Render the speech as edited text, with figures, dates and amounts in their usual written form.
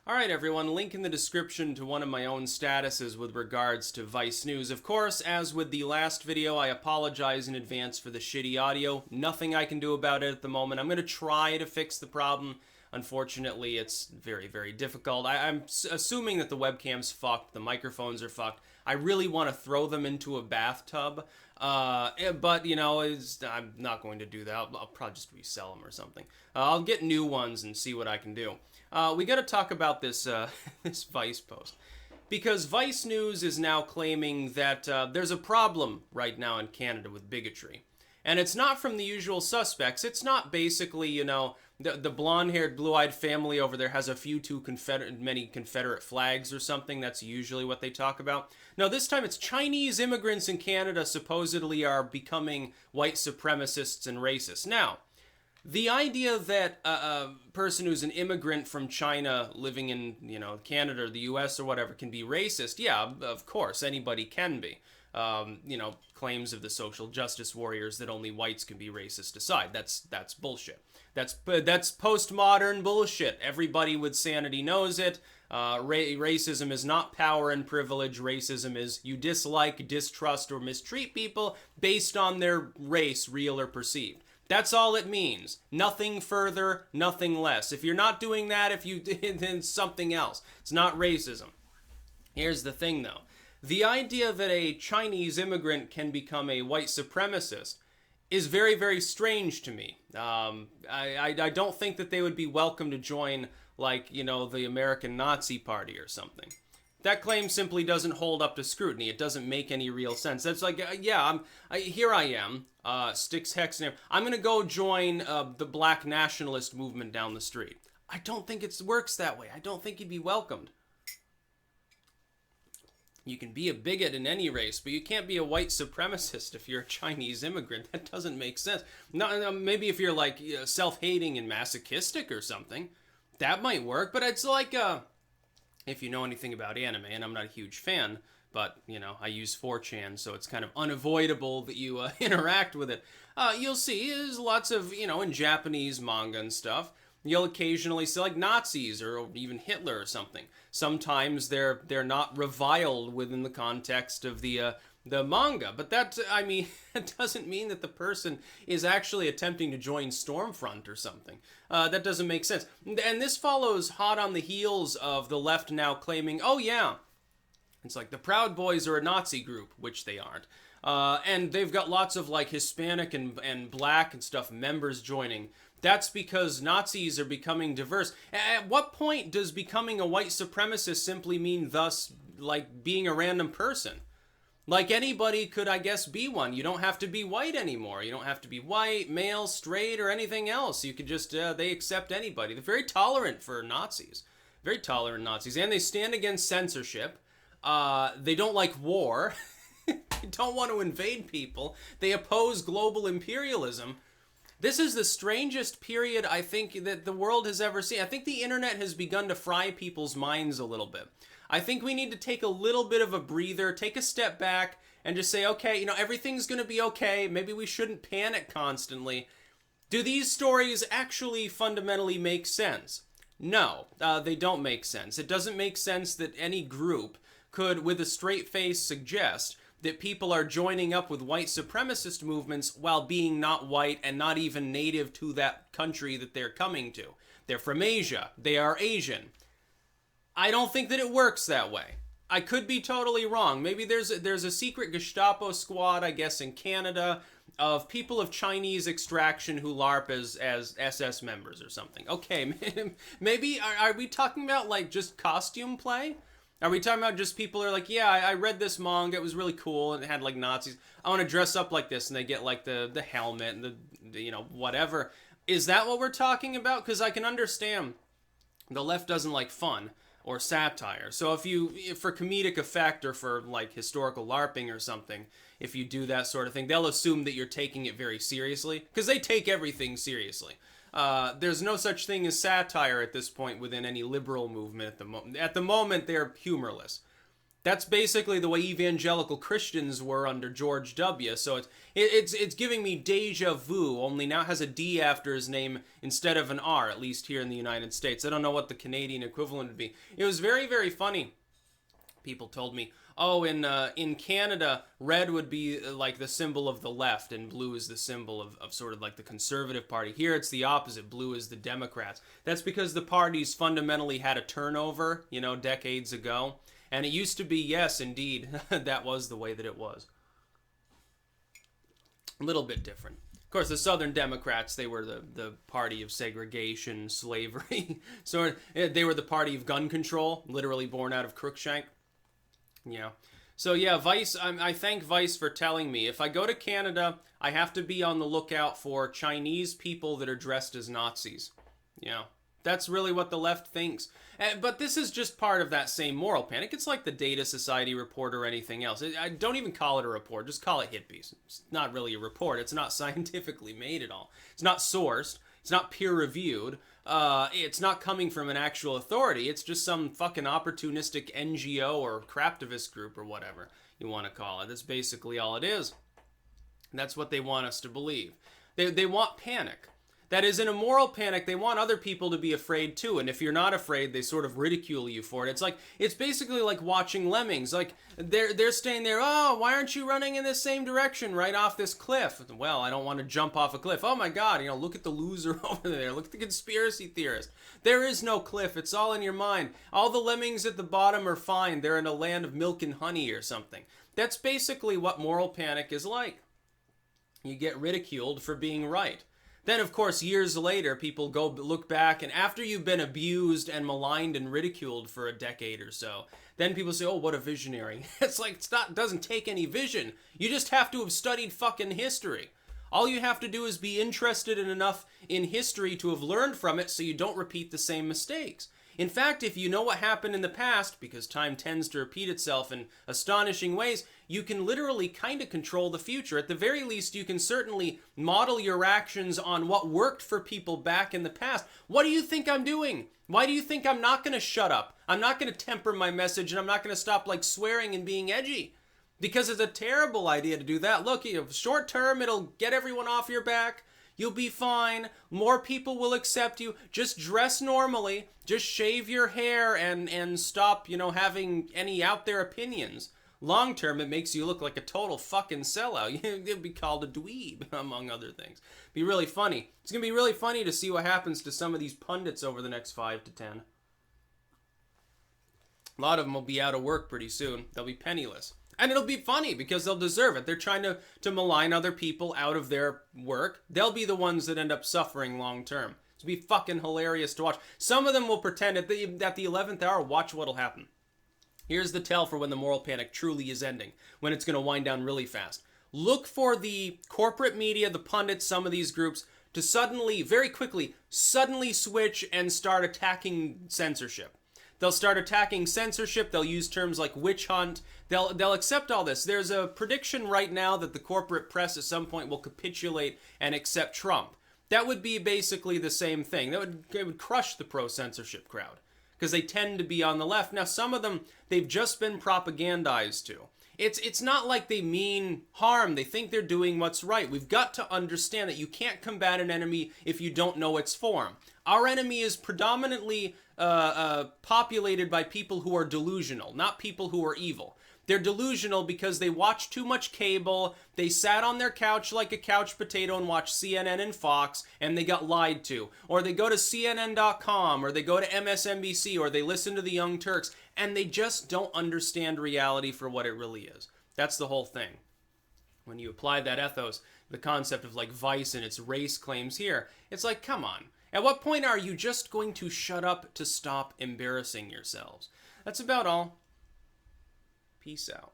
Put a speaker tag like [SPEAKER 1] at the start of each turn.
[SPEAKER 1] Alright everyone, link in the description to one of my own statuses with regards to Vice News. Of course, as with the last video, I apologize in advance for the shitty audio. Nothing I can do about it at the moment. I'm going to try to fix the problem. Unfortunately, it's very, very difficult. I'm assuming that the webcam's fucked, the microphones are fucked. I really want to throw them into a bathtub, but, you know, I'm not going to do that. I'll probably just resell them or something. I'll get new ones and see what I can do. We got to talk about this this Vice post, because Vice News is now claiming that there's a problem right now in Canada with bigotry. And it's not from the usual suspects. It's not basically, you know, the blonde-haired, blue-eyed family over there has a few too many Confederate flags or something. That's usually what they talk about. No, this time it's Chinese immigrants in Canada supposedly are becoming white supremacists and racists. Now, the idea that a person who's an immigrant from China living in, you know, Canada or the US or whatever can be racist, yeah, of course, anybody can be. You know, claims of the social justice warriors that only whites can be racist aside. That's bullshit. That's postmodern bullshit. Everybody with sanity knows it. Racism is not power and privilege. Racism is you dislike, distrust, or mistreat people based on their race, real or perceived. That's all it means. Nothing further, nothing less. If you're not doing that, then something else. It's not racism. Here's the thing, though. The idea that a Chinese immigrant can become a white supremacist is very, very strange to me. I don't think that they would be welcome to join, like, you know, the American Nazi Party or something. That claim simply doesn't hold up to scrutiny. It doesn't make any real sense. That's like, yeah, here I am, Sticks Hex, I'm going to go join the black nationalist movement down the street. I don't think it works that way. I don't think you'd be welcomed. You can be a bigot in any race, but you can't be a white supremacist if you're a Chinese immigrant. That doesn't make sense. No, maybe if you're like self-hating and masochistic or something, that might work. But it's like, if you know anything about anime, and I'm not a huge fan, but, you know, I use 4chan, so it's kind of unavoidable that you interact with it. You'll see there's lots of, you know, in Japanese manga and stuff, you'll occasionally see like Nazis or even Hitler or something. Sometimes they're not reviled within the context of the manga, but that, I mean, it doesn't mean that the person is actually attempting to join Stormfront or something. That doesn't make sense. And this follows hot on the heels of the left now claiming, oh yeah, it's like the Proud Boys are a Nazi group, which they aren't. And they've got lots of like Hispanic and black and stuff members joining. That's because Nazis are becoming diverse. At what point does becoming a white supremacist simply mean thus, like, being a random person? Like, anybody could, I guess, be one. You don't have to be white anymore. You don't have to be white, male, straight, or anything else. You could just, they accept anybody. They're very tolerant for Nazis. Very tolerant Nazis. And they stand against censorship. They don't like war. They don't want to invade people. They oppose global imperialism. This is the strangest period I think that the world has ever seen. I think the internet has begun to fry people's minds a little bit. I think we need to take a little bit of a breather, take a step back, and just say, okay, you know, everything's going to be okay. Maybe we shouldn't panic constantly. Do these stories actually fundamentally make sense? No, they don't make sense. It doesn't make sense that any group could, with a straight face, suggest that people are joining up with white supremacist movements while being not white and not even native to that country that they're coming to. They're from Asia. They are Asian. I don't think that it works that way. I could be totally wrong. Maybe there's a secret Gestapo squad, I guess, in Canada of people of Chinese extraction who LARP as SS members or something. Okay, maybe, are we talking about, like, just costume play? Are we talking about just people are like, yeah, I read this manga, it was really cool, and it had, like, Nazis. I want to dress up like this, and they get, like, the helmet and the, you know, whatever. Is that what we're talking about? Because I can understand the left doesn't like fun or satire. So if for comedic effect or for, like, historical LARPing or something, if you do that sort of thing, they'll assume that you're taking it very seriously. Because they take everything seriously. There's no such thing as satire at this point within any liberal movement at the moment. At the moment, they're humorless. That's basically the way evangelical Christians were under George W. So it's giving me deja vu, only now it has a D after his name instead of an R, at least here in the United States. I don't know what the Canadian equivalent would be. It was very, very funny. People told me, oh, in Canada, red would be like the symbol of the left, and blue is the symbol of sort of like the Conservative Party. Here it's the opposite. Blue is the Democrats. That's because the parties fundamentally had a turnover, decades ago. And it used to be, yes, indeed, that was the way that it was. A little bit different. Of course, the Southern Democrats, they were the party of segregation, slavery. So they were the party of gun control, literally born out of Crookshank. So yeah, Vice, I thank Vice for telling me. If I go to Canada, I have to be on the lookout for Chinese people that are dressed as Nazis. That's really what the left thinks. But this is just part of that same moral panic. It's like the Data Society report or anything else. I don't even call it a report. Just call it hit piece. It's not really a report. It's not scientifically made at all. It's not sourced. It's not peer-reviewed. It's not coming from an actual authority. It's just some fucking opportunistic NGO or craptivist group or whatever you want to call it. That's basically all it is. And that's what they want us to believe. They want panic. That is, in a moral panic, they want other people to be afraid too. And if you're not afraid, they sort of ridicule you for it. It's basically like watching lemmings. Like they're staying there. Oh, why aren't you running in the same direction right off this cliff? Well, I don't want to jump off a cliff. Oh my God, look at the loser over there. Look at the conspiracy theorist. There is no cliff. It's all in your mind. All the lemmings at the bottom are fine. They're in a land of milk and honey or something. That's basically what moral panic is like. You get ridiculed for being right. Then, of course, years later, people go look back, and after you've been abused and maligned and ridiculed for a decade or so, then people say, oh, what a visionary. It's like, it doesn't take any vision. You just have to have studied fucking history. All you have to do is be interested enough in history to have learned from it so you don't repeat the same mistakes. In fact, if you know what happened in the past, because time tends to repeat itself in astonishing ways, you can literally kind of control the future. At the very least, you can certainly model your actions on what worked for people back in the past. What do you think I'm doing? Why do you think I'm not going to shut up? I'm not going to temper my message, and I'm not going to stop swearing and being edgy. Because it's a terrible idea to do that. Look, short term, it'll get everyone off your back. You'll be fine. More people will accept you. Just dress normally. Just shave your hair and stop, having any out there opinions. Long term, it makes you look like a total fucking sellout. You'll be called a dweeb, among other things. Be really funny. It's going to be really funny to see what happens to some of these pundits over the next 5 to 10. A lot of them will be out of work pretty soon. They'll be penniless. And it'll be funny because they'll deserve it. They're trying to malign other people out of their work. They'll be the ones that end up suffering long term. It'll be fucking hilarious to watch. Some of them will pretend at the 11th hour, watch what'll happen. Here's the tell for when the moral panic truly is ending, when it's going to wind down really fast. Look for the corporate media, the pundits, some of these groups, to suddenly, very quickly, switch and start attacking censorship. They'll start attacking censorship. They'll use terms like witch hunt. They'll accept all this. There's a prediction right now that the corporate press at some point will capitulate and accept Trump. That would be basically the same thing. It would crush the pro-censorship crowd because they tend to be on the left. Now, some of them, they've just been propagandized to. It's not like they mean harm. They think they're doing what's right. We've got to understand that you can't combat an enemy if you don't know its form. Our enemy is predominantly populated by people who are delusional, not people who are evil. They're delusional because they watch too much cable, they sat on their couch like a couch potato and watched CNN and Fox, and they got lied to. Or they go to CNN.com, or they go to MSNBC, or they listen to the Young Turks, and they just don't understand reality for what it really is. That's the whole thing. When you apply that ethos, the concept of Vice and its race claims here, it's like, come on. At what point are you just going to shut up to stop embarrassing yourselves? That's about all. Peace out.